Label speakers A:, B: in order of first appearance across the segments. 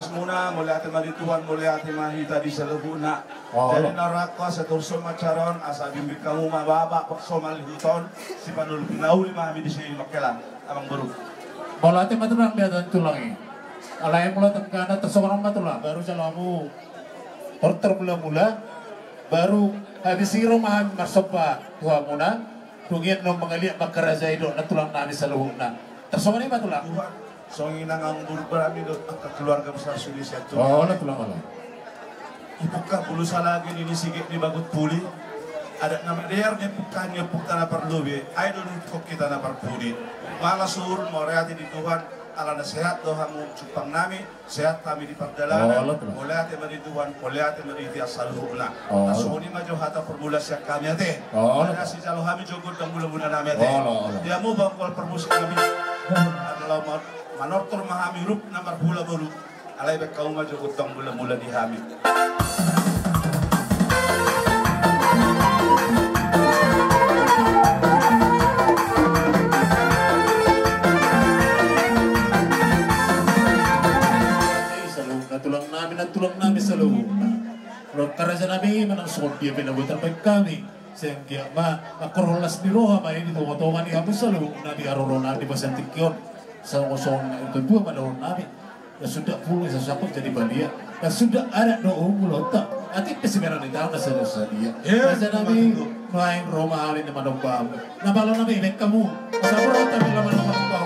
A: muna mula ati malituhan mula ati mahita di sa lubuna. Jadi naraka sa turso macaron asa bimbing kamu mababa pakso malihuton si panul pinauli mahami di sini makelan amang buruk.
B: Mula ati matulang biya dan tulangi. Alay mula tengkana tersokrong matulang baru jalamu porter mula baru habis siro mahami marsopa tuha muna tungit no mengaliak makaraja ido na tulang nami sa lubuna. Tersokrong ni matulang.
A: Songi nangang buruk berami do ang keluarga besar Indonesia tu.
B: Oh, na tulang ala.
A: Ipukah bulusa lagi ini sigit ni bagut puli. Ada nama dia nyepukahnya puk tanah perlubi. Ay do kok kita na perpuli. Malah surun mau reati di Tuhan. Ala na sehat dohamu cupang nami sehat kami di perdalanan. Boleh ate mari Tuhan, boleh ate mari ti asaluhna. Asuni maju hata perbulas yak kami ate. Ada si jalo kami jogot dang bulan-bulan nami ate. Dia mau bangkol permusik kami. Adalah manortor mahami rup namar hula baru alay bek kaum maju utang mula-mula di hami.
B: Natulang namin sa loob. Pero karaja namin manang sukopya pinabutan pa kami. Sehingga makorolas ni Roha may dito-totokan ni Hamo sa loob na di aroro namin basantik yun. Sa kosong itu dua madahon namin na sudah puluh sa sapot jadi balia na sudah ada doong mulota ati pesimeran ni tao na sa dia kasi namin maing Roma halin na manong na balo namin inek kamu sa puro tabi naman ang manong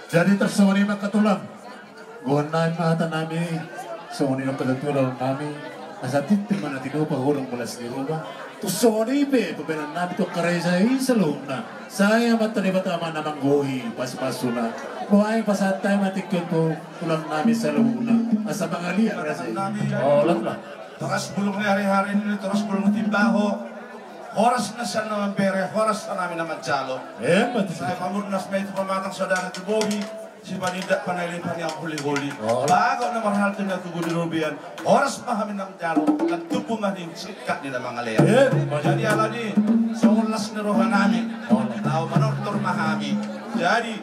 B: jadi tersoni makatulang gonay mata nami soni na pagatulang nami asa titim man natin upang hulang mulas ni Roma to soni be pabenan nami to kareza sa loob na saya matanibatama na manggohi paspaso na buhay pasatay matikyon to tulang nami sa loob na asa bangalia kareza lang
A: Terus bulong ni hari-hari ini terus bulong timbaho oras na siya naman pere, oras na namin naman jalo. Saya pamurnas may ito pamatang saudara ito Bobby, si Paninda panalipan niya ang huli-huli. Bago na marahal ito niya tugo ni Rubian, oras pa kami ng jalo, nagtupo man yung sikat nila mga leya. Jadi ala ni, sa ulas ni Roha namin, tao manortor mahami. Jadi,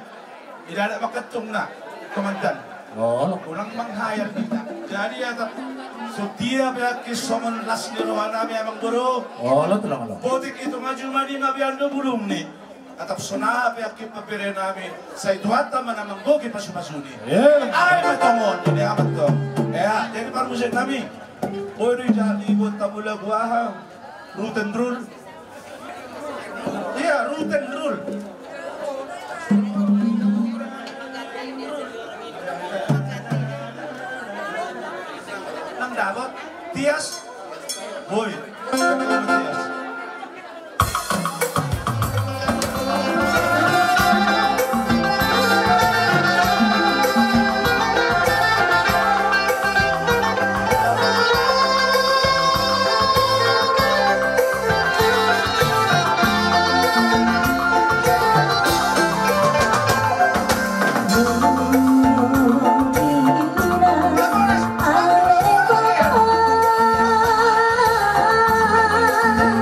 A: idada makatong na, komandan. Ulang manghayal kita. Jadi yata, so dia kis somon las ni Roha namin amang buro. Potik itu maju mani mabiando bulong ni. Atap sona yakip papire namin sa ituata manamang gogi pasu-pasuni. Ay matongon, jadi amat to. Jadi parmusik namin. Pwede dyan libot tabulag wahang. Root and rule. Iya, root and rule. Nang dapat, Tias. Boy, Tias.
C: Hãy subscribe cho kênh Ghiền Mì Gõ để không bỏ lỡ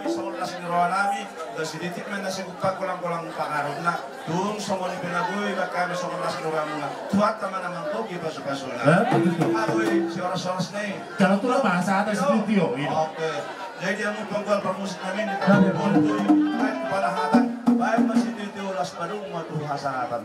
A: sa ulas ni Roanami, dahil siditik man na sigupag kulang-kulang pangarap na, doon sa mga pinagoy, kami sa ulas ni Roanami, tuwat naman naman to, gipaso-paso na. Agoy, si oras-oras na eh.
B: Kalau tu lah bahasa atas studio.
A: Oke, jadi ang panggual permusik namin, ito ang bontoy, kahit palahatan, bayan masih dito ulas padung, matuhasaratan.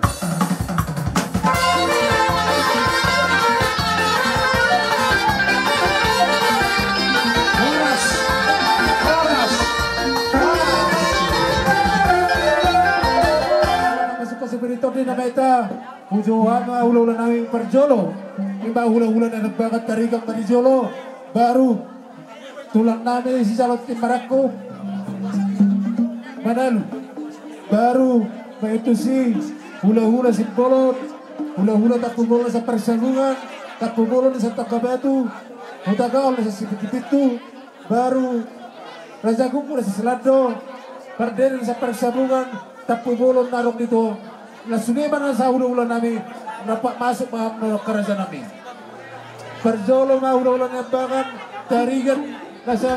C: Seperti di nama ita pujuan hula-hula namin Parjolo, iba hula-hula na nagbagat tarigang Manijolo, baru tulang namin si Salot Timbarako Manalo, baru itu si hula-hula si Bolot, hula-hula tak pumulon sa Persabungan, tak pumulon sa Takabatu, utagaw sa Sipikipitu, baru Raja Kumpul sa Selado, Parden sa Persabungan, tak pumulon narong dito. Nasuliman na sa hula-hula namin dapat masuk mga kerajaan namin. Parjolo mga hula-hula na bagan, tarigan na sa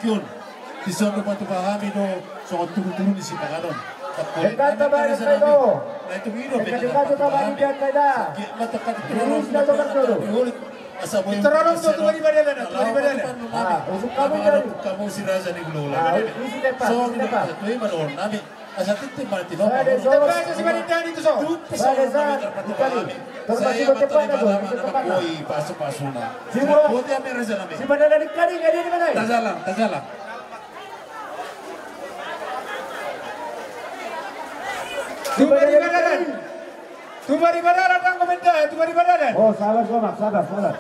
B: yun. Tisono pa ito pahami no, so turun-turun di si Panganon.
C: Dekat tabari kayo.
B: Na ito gino,
C: Dekat tabari dyan kayo.
B: matakan
C: Inis na lugar dulu.
B: Asa mo yung
D: Terorong to, tumari badala na.
C: Usok kami dyan.
B: Kamu si Raza ni Gulula.
C: Isi depan,
B: So,
C: isi depan.
B: ito yung manoon namin. Asa titi ba tino?
C: Bale, so,
D: Tepat si Marinda dito so.
C: Bale, saan? Ikali. Termasuk
B: Saya
C: depan na doon.
B: mataliban
C: Sa depan na.
B: naman po paso-paso na.
C: Sino?
B: Buti ang Raza namin.
C: Si Manala ni Kari, nga din naman ay.
B: Tazalang.
D: Tumari badalan ang komenda, tumari badalan.
C: Oh, sabar, sabar.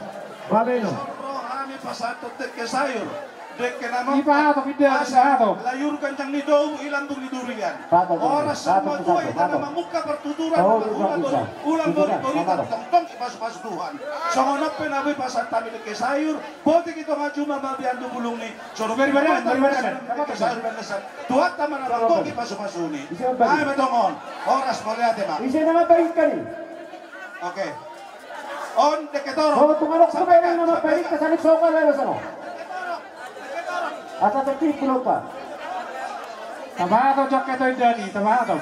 C: Mabeno.
A: Kami pasatot ke sayur. Dek ke nama.
D: Ipahato, pindah, ipahato.
A: Layur kencang ni dou ilang tung di durian.
C: Pato,
A: Oras sama
C: pato,
A: tua
C: pato,
A: ita
C: pato.
A: nama muka pertuturan
C: Oh,
A: ulang
C: bisa.
A: ulang
C: Bisa,
A: bori
C: sama.
A: tong pas Tuhan. Songonop penabe pasat kami ke sayur. Bote kita ngaju mama biandu bulung ni. Soro
D: Beri badan.
A: ke sayur dan lesat. Tuat taman abang toki pasu ni.
C: Bisa bagi.
A: Ay betongon. Oras melihat mak.
C: Isi nama baik kali.
A: Oke. On deketoro.
C: Oh, tumalok sa bayan ng nama baik kasalik sokal na sa no. At atati pulo pa.
D: Tabahato jok ito yung Dani, tabahato.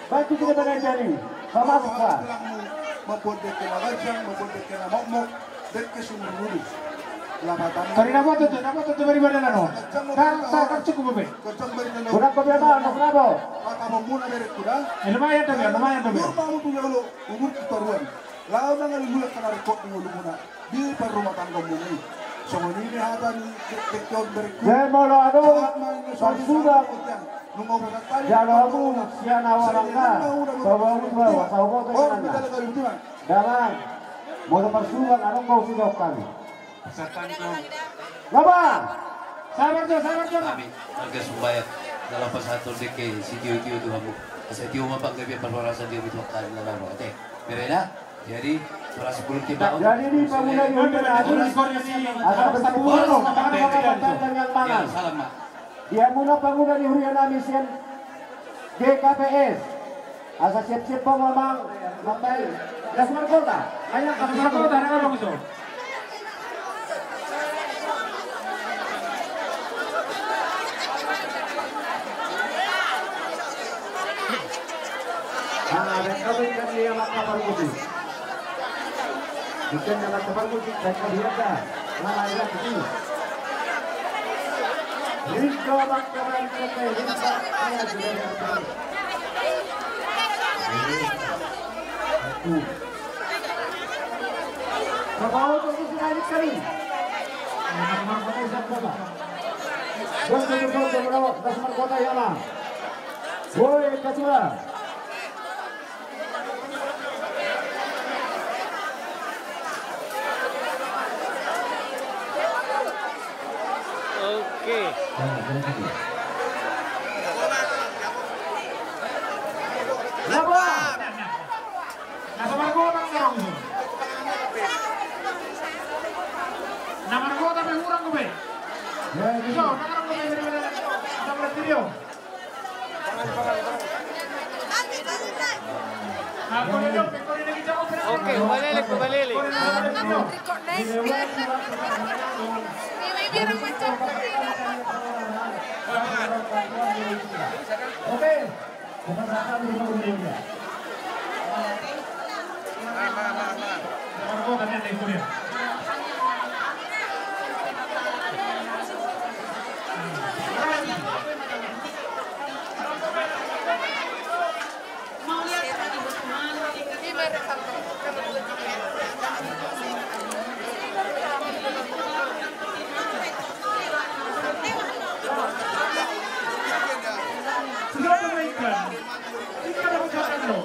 C: Baik kita ba na dyan? Pamasok pa.
A: Mabodek ke lagajang, mabodek ke namok, dek ke sumururi. Lamatan.
D: Kari na po ito tumari badalan no. Kang cukup ba?
A: Kacang beri na
C: Kurang problema, anak nabo.
A: maka mo muna beri kuda.
D: Lumayan to.
A: Umur mo punya ulo, umur kitaruan. Lawan na ngalimulat ka na report ng ulo muna. Di pa rumah tangga mo ni. So ngunini hata ni dekyon beri kuda.
C: Saya mau ano, pagsudak.
A: Nung umunat tayo.
C: Jalo mo, siya nawalang ka. Sabaw mo, sabaw ko
A: Oh,
C: na.
A: kita lagi utuan.
C: Daman, mau pagsudak, anong mau sudak kami? Laba!
D: Sabar jo.
E: Kami harga sumbayat dalam pasatol de ke si Tio tu hamu. Sa Tio mapag gabi perlorasan dia itu kan dalam rote. Berena jadi para 10 tim baut.
C: Jadi ini pemula yang berani. Akan bertepuro, akan mengatakan yang mana?
E: Salam mak.
C: Dia mula pemula di Huriana Mission GKPS. Asa siap-siap po memang Mabel. Dasmar Kota. Ayan,
D: Kasama ko tayo na gusto.
C: Kami yang kapal putih. Bukan yang kapal putih dan kebiasa. Namanya putih. Rinko bakaran kete, rinko saya sudah bertemu. Bapak untuk sekali kali. Dasmar Kota Yama. Boy Ketua.
F: Oke.
C: Laba.
D: Nasa markota ang narong gusto. Na markota may urang ko ba? Gusto, nakarang ko may badalan. Sa mga video.
F: Oke, balik.
C: Oke.
D: Markota niya na ikunin. Sudah bermainkan. Kita dapat kata lo.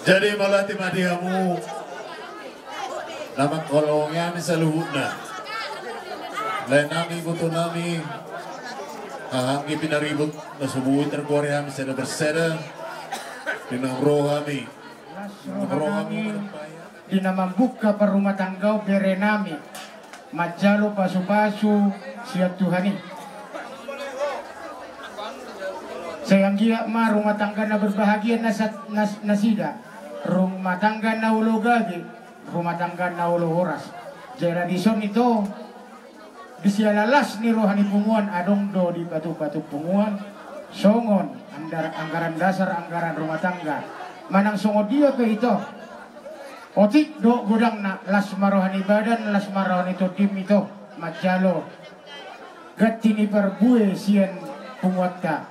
B: Jadi malah timadihamu naman kolongnya sa luhod na. Lain nami buto nami hanggi pinaribot na subuhin terkuari kami sa naberseda pinangro kami.
D: Dinamambuka pa rumah tangga bere nami majalo pasu-pasu siap Tuhani. Sayang gia ma rumah tangga na berbahagia nasida. Rumah tangga na ulo gagi, rumah tangga na ulo horas. Jera dison itu disialalas ni rohani punguan adong do di batu-batu punguan songon anggaran dasar anggaran rumah tangga manang songo dia ke itu otik do godang na las marohani badan las marohani to tim itu majalo gati ni perbue sian punguatta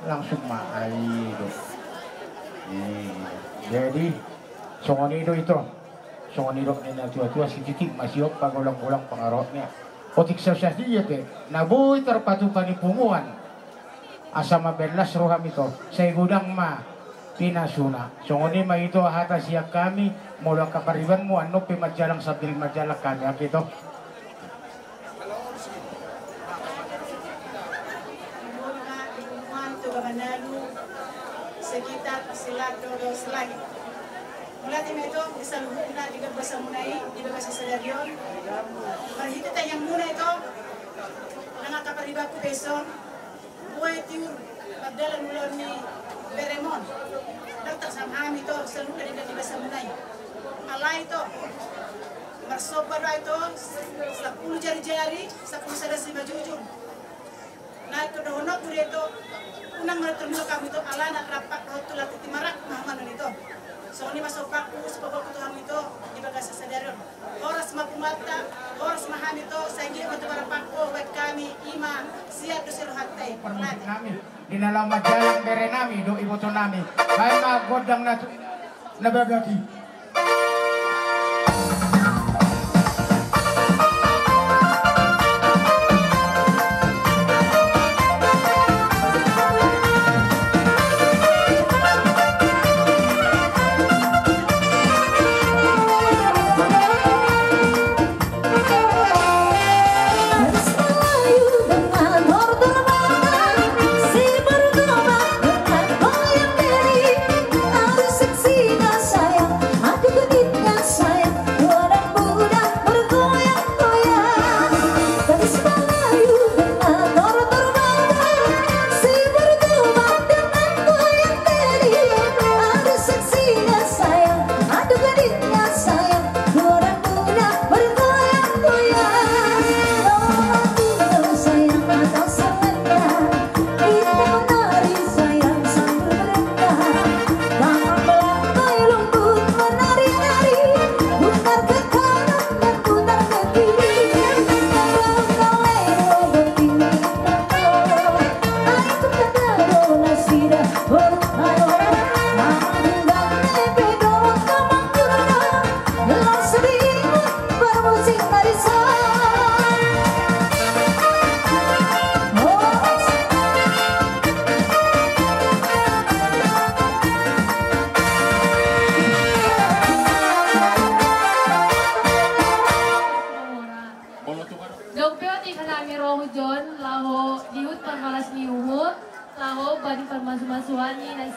D: langsung maai do. Jadi songonido itu songonido na tua-tua sedikit masih pangulang-ulang pengaruhnya otik sosial dia te naboy terpatukan di punguan asama belas roham itu saya gudang ma pinasuna songoni ma itu hata siap kami mula kapariban mo ano pe majalang sabil majalah kami gitu.
F: Sekitar silat dos lagi. Mulai itu bisa muna di bahasa munai di bahasa sadarion. Perhitu yang muna itu nang kaparibaku besok. Buat tiur padahal mulai ni beremon. Dokter sama itu selalu dari bahasa munai. Alai itu bersobar itu 10 jari-jari 10 sadasi bajujung. Nah kedua itu unang menurut kami itu ala nak rapat rotu lati timarak mahaman itu. So ini masuk paku sepuluh Tuhan itu di bagasi sadaran. Horas mapumata, horas maham itu saya untuk para paku buat kami iman siap dusir hati.
D: Permisi kami di dalam majalah bere nami do ibu tu nami. Baik ma godang na nabagaki.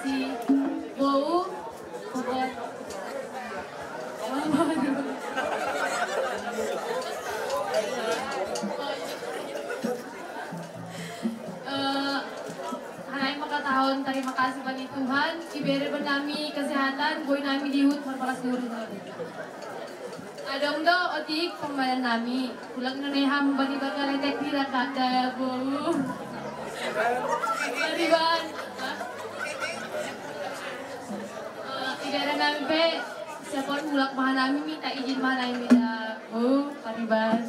G: si Bow, pokok. Hai makatahon, terima kasih bagi Tuhan. Ibere benami kesehatan, boy nami dihut marpakas duri. Adong do otik pembayaran nami. Pulang neneham bani bakal letek tidak ada ya bu. Bani ban. Ibere nami pe siapa ulak mahan nami minta izin mana yang beda bu. Bani ban.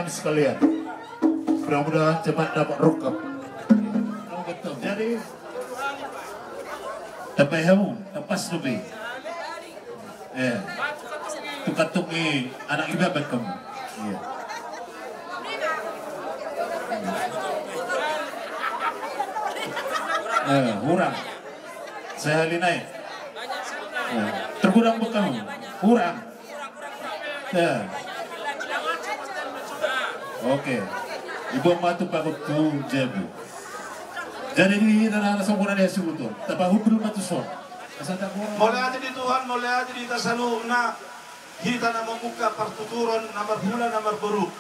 B: Sekalian, mudah-mudahan cepat dapat rukap. Jadi, tapi kamu lepas lebih. Tukat-tuki anak ibadat kamu. Iya. Kurang. Saya halinai. Terkurang buat kamu. Kurang. Oke, ibu matu pakut tu jabu. Jadi ini adalah sempurna dia subuh. Tapi hubul matu son.
A: Mulai aja di Tuhan, mulai aja di tasalu na kita na membuka pertuturan nomor bulan nomor baru.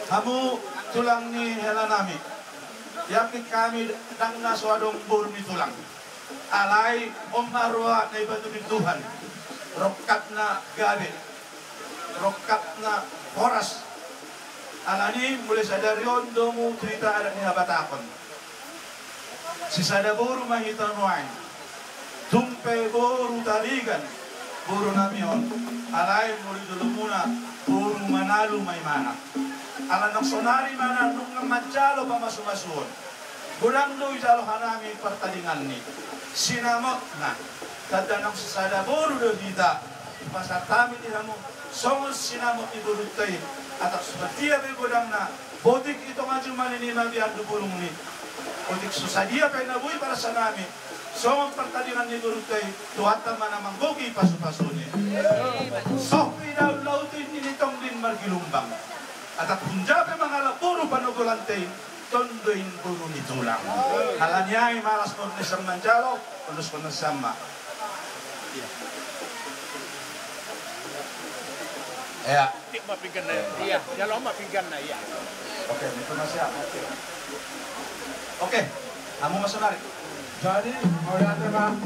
A: Kamu tulang ni hela nami. Yakin kami dang na suadong bur ni tulang. Alai marwa na ibadu di Tuhan. Rokat na gabe. Rokat na horas. Alani mulai sadari ondomu cerita ada ni habatakon. Si sadaburu mahitan wain. Tumpe boru taligan. Buru namion. Alay mulai dulu muna. Buru manalu may mana. Ala nang sonari mana nung majalo pa masumasuon. Bulang do ijalo hanami pertandingan ni. Sinamot na. Tanda nang sadaburu do kita. Pasatami tinamu. Songos sinamot iburutay. Atau seperti apa godang na bodik itu maju manini nabi adu burung ni bodik susadia penabui para sanami so pertandingan ni gurutai tuatan mana manggogi pasu-pasuni sopi daun lautin ini tonglin margilumbang atau punjabe mangala buru panugulantay tondoin buru ni tulang halanyay malas kon nisang manjalo kulus kon sama ya.
H: Mapinggan na iya. Jalo mapinggan na iya.
A: Oke, itu masih Oke, kamu masuk narik.
C: Jadi mau lihat memang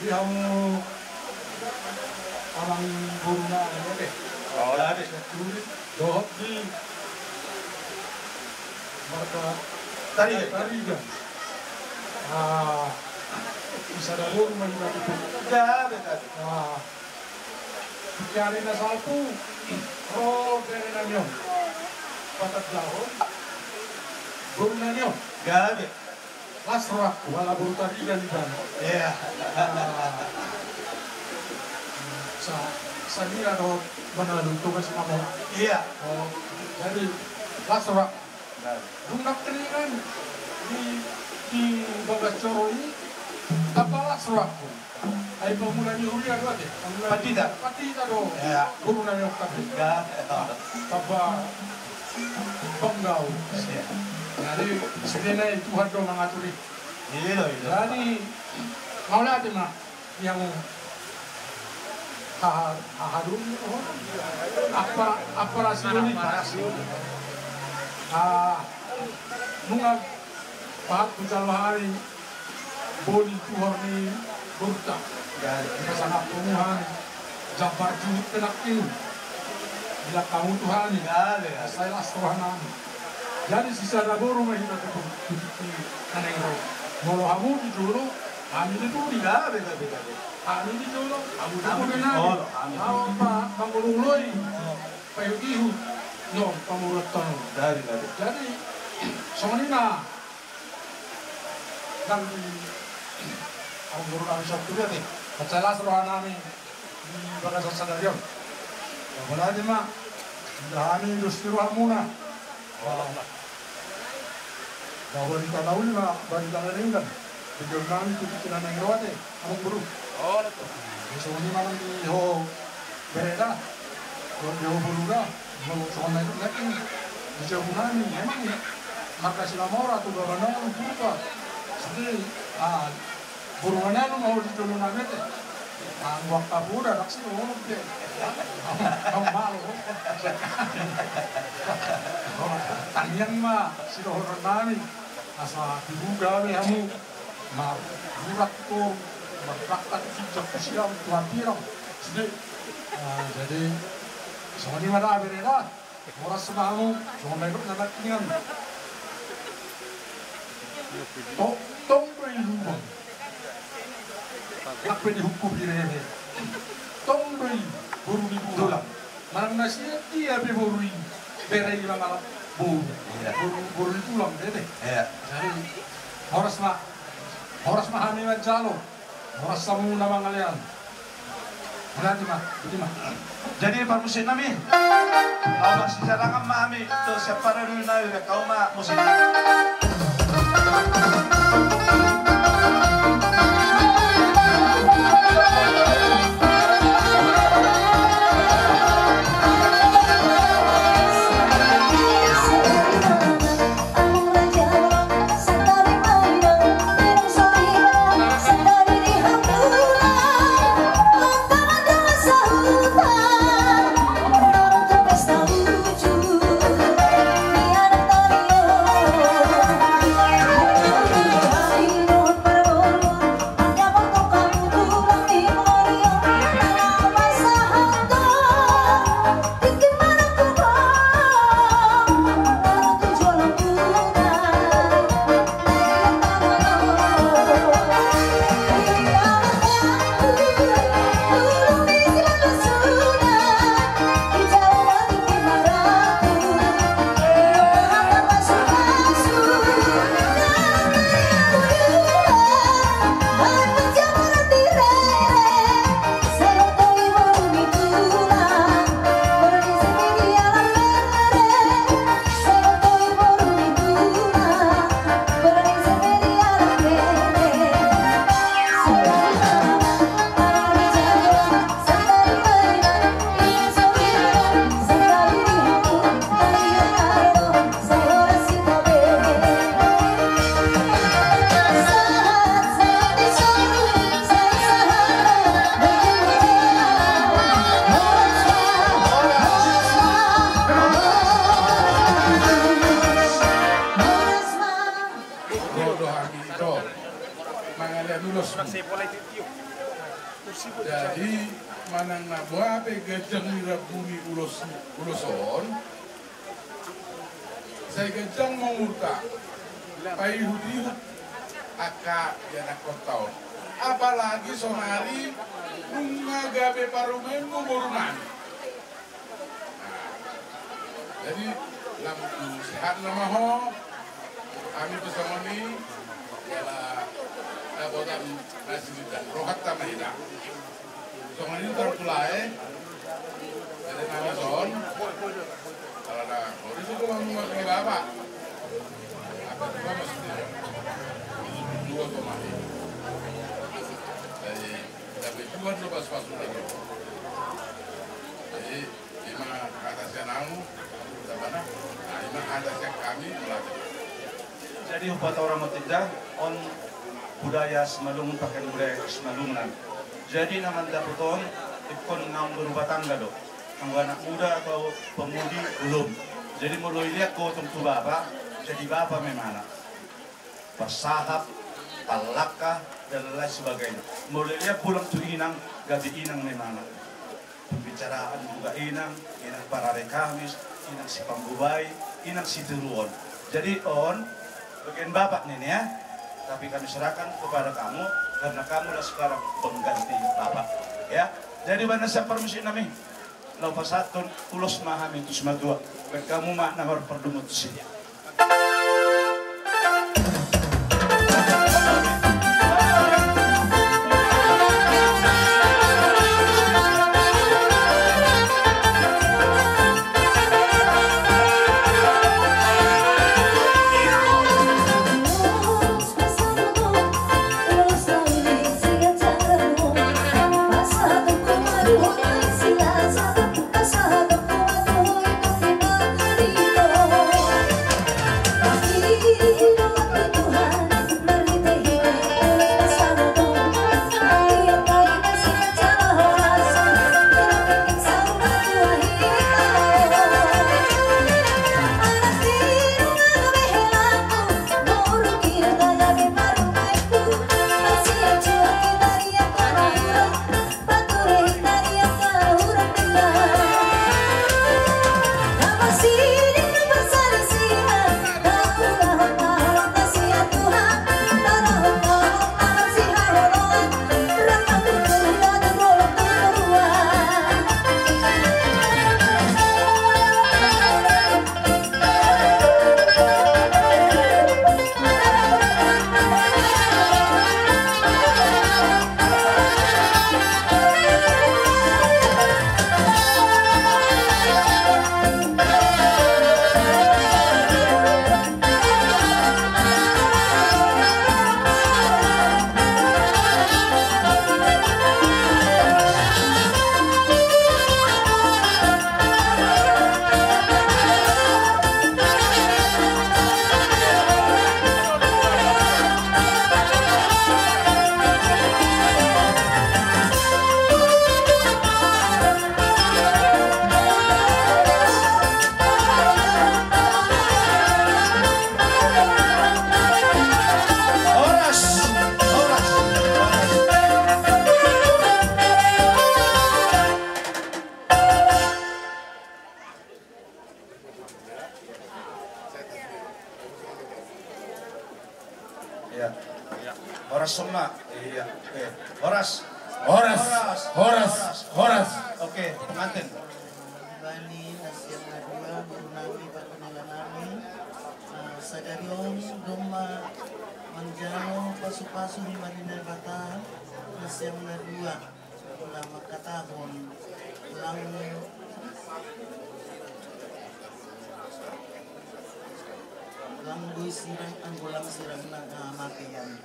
C: dia mau orang bunga ini deh.
A: Oh, ada.
C: Dohot di marka
A: tadi
C: kan. Bisa dalur menjadi
A: ada tadi.
C: Cari na satu, dari nanyo, patat dahon, buru nanyo,
A: Gabe.
C: lasrak, wala buru tarigan di sana.
A: Iya.
C: Sa Sanira do Manado tugas kamu.
A: Iya.
C: Oh, jadi lasra. Dundak keringan di Bagas Coro ini apa lasra? Ay pamula ni Uri ada deh. Patida do.
A: Ya.
C: Guru na yok tapi.
A: Ya.
C: Taba Banggau. Jadi sebenarnya Tuhan do mengaturi.
A: Iya.
C: Jadi mau natin mah yang haharun apa sini nunga pahat pujalwahari bodi Tuhan ni burta pasangan pemuhan jabar juhut penakin bila kamu Tuhan ni saya lasrohan jadi sisa daboro mah kita tuh kaneng molo hamu di dulu kami itu tidak beda kami di dulu kamu tahu benar tahu pak bangululoi payugihu no pamuratan dari jadi soalnya dan ang guru namin sa tuloy nih kacala suruhan namin di Bagas Sadarion wala din ma dahani industriwa muna bawal kita tahu ni ma balik lang rin kan bigyan namin tututunan ng rawate among guru so ni malang di ho bereda di ho buluga so na ito natin di jago namin memang maka sila mora tu gawanang pupa jadi buruanan mau ditulungan itu, ang waktu pura naksi orang deh, ang malu, tanyang mah si orang nani, asa dibuka ni kamu, burak tu, berpraktek sejak usia Tuhan pirang, jadi semua ni mana berada, orang semamu, semua mereka nak kian, tong berlubang. Lakpe dihukum di rene. Tombroi buru di bulan. Malam nasi dia beborui. Berai malam buru. Buru di bulan deh. Jadi horas mah hami jalo. Horas samu nama ngalian. Berarti mah.
A: Jadi permusin nami. Awak sejarah kami itu siapa dulu naik kau mah musim.
I: Jadi manang nabuha pe gajang mirabuni uloson saya gajang mengurta payuhudihut aka yana kotau apalagi somari nunga gabe parumenmu borunan jadi lampu sehat nama ho kami bersama ni ialah dabotan nasi dan rohat tamahida somari terpulai Dengan son, kalau ada polisi itu mau mengerti bapak. Apa juga mesti dua kemarin. Jadi tapi dua lepas masuk lagi. Jadi lima kata senamu, mana? Lima ada yang kami melatih.
A: Jadi buat orang Matinda, on budaya Semalungun pakai budaya Semalungunan. Jadi nama daputon ikon naung berubah tangga dok. Anak muda atau pemudi belum. Jadi mulai lihat kau tentu bapak, jadi bapak memang bersahab, talakah dan lain sebagainya. Mulai lihat pulang tu inang, gaji inang memang. Pembicaraan juga inang para rekamis, inang si pambubai, inang si teruon. Jadi on bagian bapak nih ya. Tapi kami serahkan kepada kamu karena kamulah sekarang pengganti bapak. Ya, jadi mana saya permisi nami. Lau pasatun ulos mahami itu semua dua. Kamu mah nahor perdumut sini. Horas semua. Iya. Oke. Horas. Oke, pengantin.
J: Bani nasihat nadua burnami pakunanami sadarion doma manjano pasu-pasu di Madinah Bata nasihat nadua ulama katahon lang bui sirang anggulang sirang na makian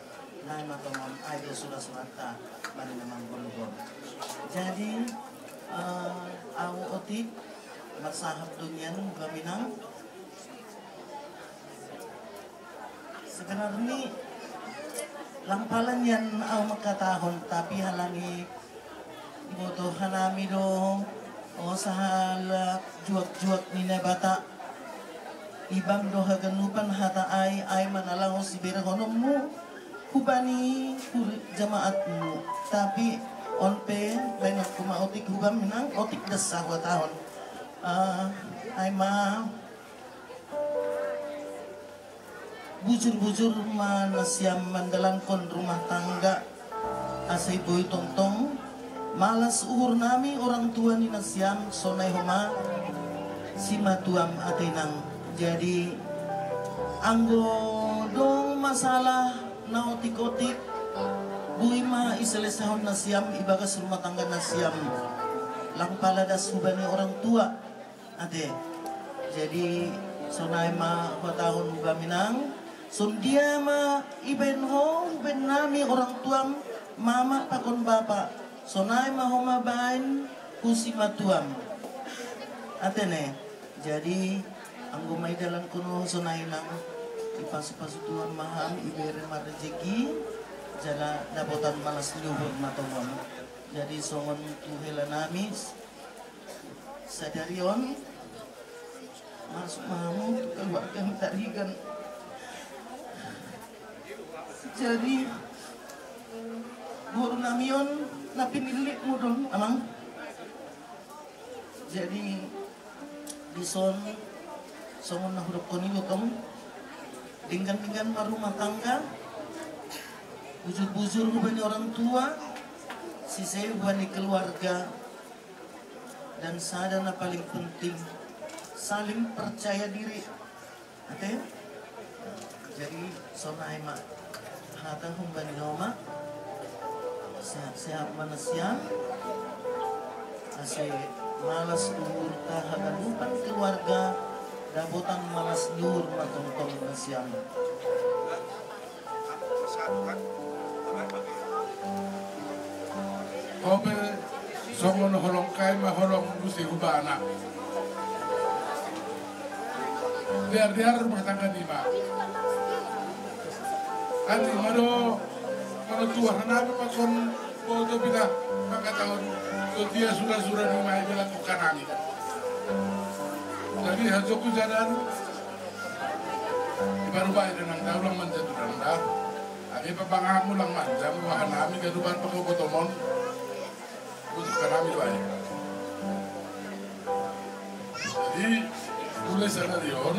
J: na matomam idol sudah semata bani namang bolong. Jadi au otik masahab dunyan gaminang sebenarnya lampalan yan au makatahon tapi halangi iboto hanami do o sahala juak-juak nina bata ibang do haganupan hata ay manalang si berahonom mo hubani jamaatmu tapi onpe banyak kumautik hubam minang otik desah wa tahun ay ma bujur-bujur manasyam mandalan kon rumah tangga asay boy tongtong malas uhur nami orang tua ni nasyam sonay homa si matuam atinang jadi anggo dong masalah na otik-otik bui ma iselesahon na siyam ibagas rumah tangga na siyam lang paladas hubani orang tua ate. Jadi sonai ma tahun baminang sundia ma iben nami orang tuam mama pakon bapak sonai ma homa bain kusima tuam atene. Jadi anggo may dalang kuno sonai nang ipasu-pasu tuam maham ibere marejeki jala dapotan malas luhur matawam. Jadi songon tuhela namis sadarion masuk mamu keluarga minta rigan. Jadi guru namion napi nilik mudon amang. Jadi dison songon nahuruk koni kamu dinggan rumah tangga bujur-bujur hubani orang tua sisai hubani keluarga dan sadana paling penting saling percaya diri ate. Jadi sonai mak hata hubani noma sehat manusia ase malas luhur tahagan umpan keluarga dapotan malas luhur matong-tong nasiam.
I: Kobe songon holong kai ma holong gusi hubana. Biar rumah tangga di mak. Andi mado tua hanabe pakon bodo bila maka tahun dia sudah di mai bila tukanani. Jadi hajoku jalan baru baik dengan daulang menjadi rendah. Agi papangamu lang manja wahanami gaduban pakokotomon. Untuk kami baik. Jadi mulai sanarion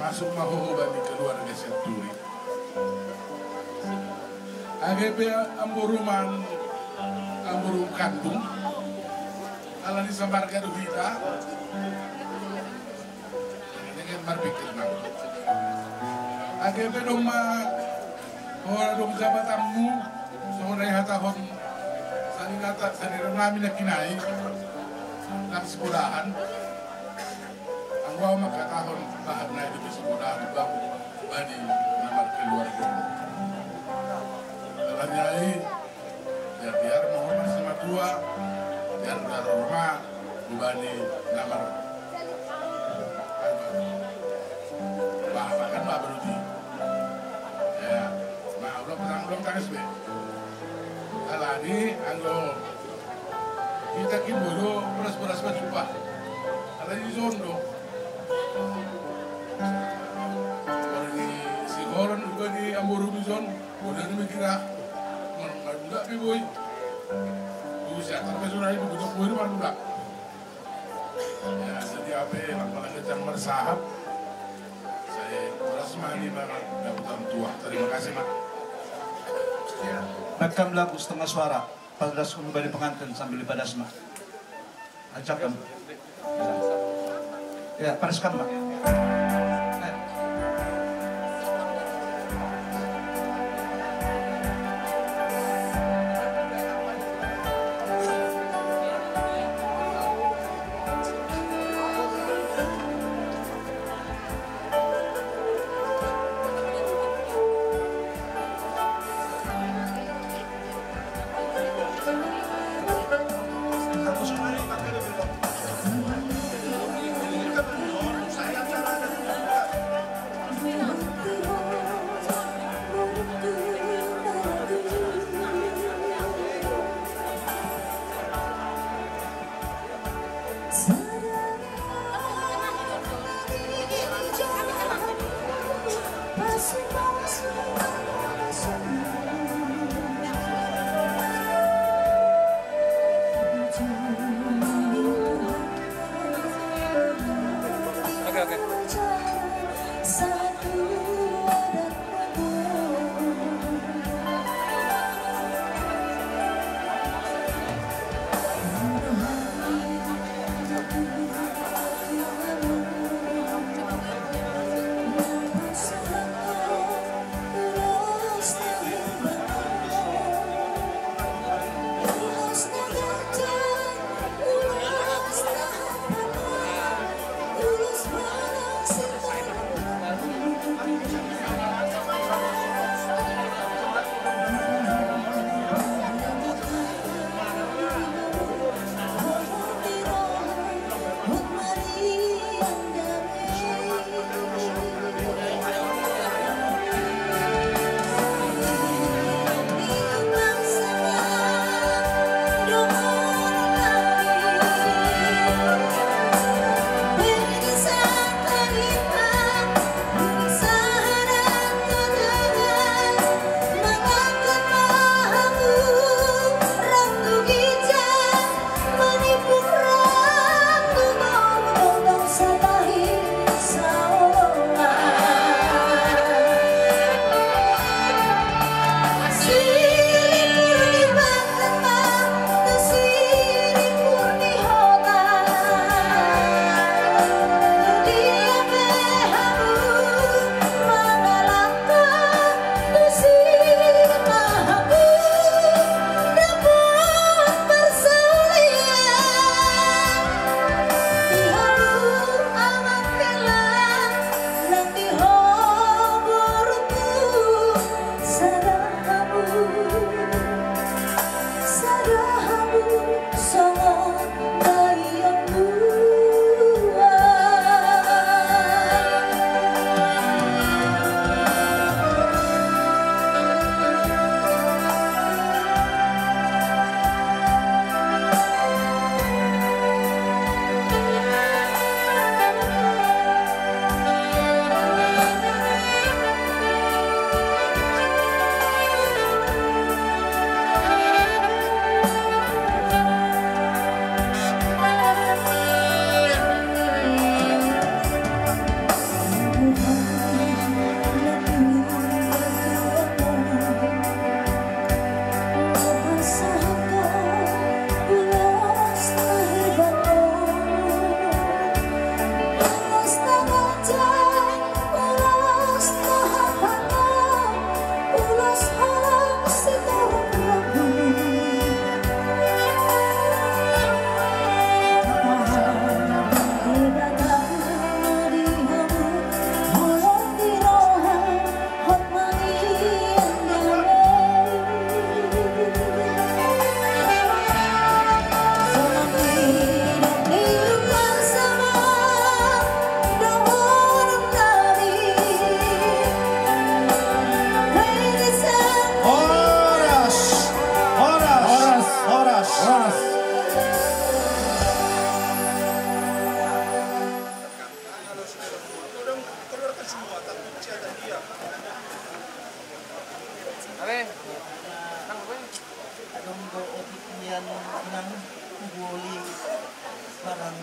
I: masuk mahuhuban di keluarga Senturi. AGP amburuman amburum kandung ala disabarkan kita dengan berpikir nak. AGP doma orang dong jabatanmu seorang hatahon sani namin na kinai ng sekolahan ang wow makatahon bahag na ito sa sekolahan bago badi namar keluarga dalam nyai biar mau bersama dua biar dari rumah bubani namar bahkan mah berarti ya belum tangis be. Alani anggo kita kibodo beras berjumpa. Alani zondo. Orangnya si Horon juga di Amburu Bison, udah mikira enggak piboy. Usia sampai sudah itu begitu kuir mana ya setiap apa lakukan kejang bersahab. Saya merasa mani banget dapat tua. Terima kasih mak.
A: Rekam lagu setengah suara Padras kembali pengantin sambil ibadah mak. Ajakkan. Ya, pariskan mak.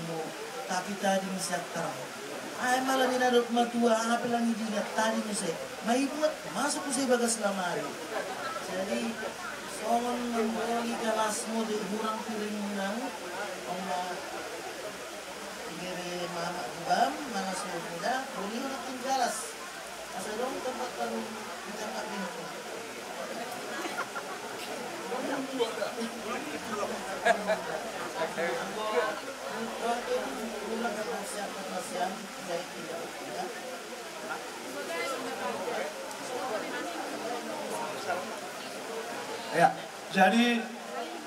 J: mu, tapi tadi misiak terang. Ay malah ni nadot matua, apa lang hidingat tadi misi. May buat masuk usi bagas lamari. Jadi songon membeli kelas mo di hurang piring nang oma igere mama bam mana sudah beli udah tinggalas. Asa dong tempat baru kita tak pintu.
A: Ya, jadi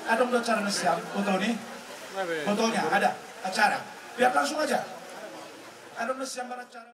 A: ada acara nasiam foto nih, fotonya ada acara. Biar langsung aja. Ada nasiam acara.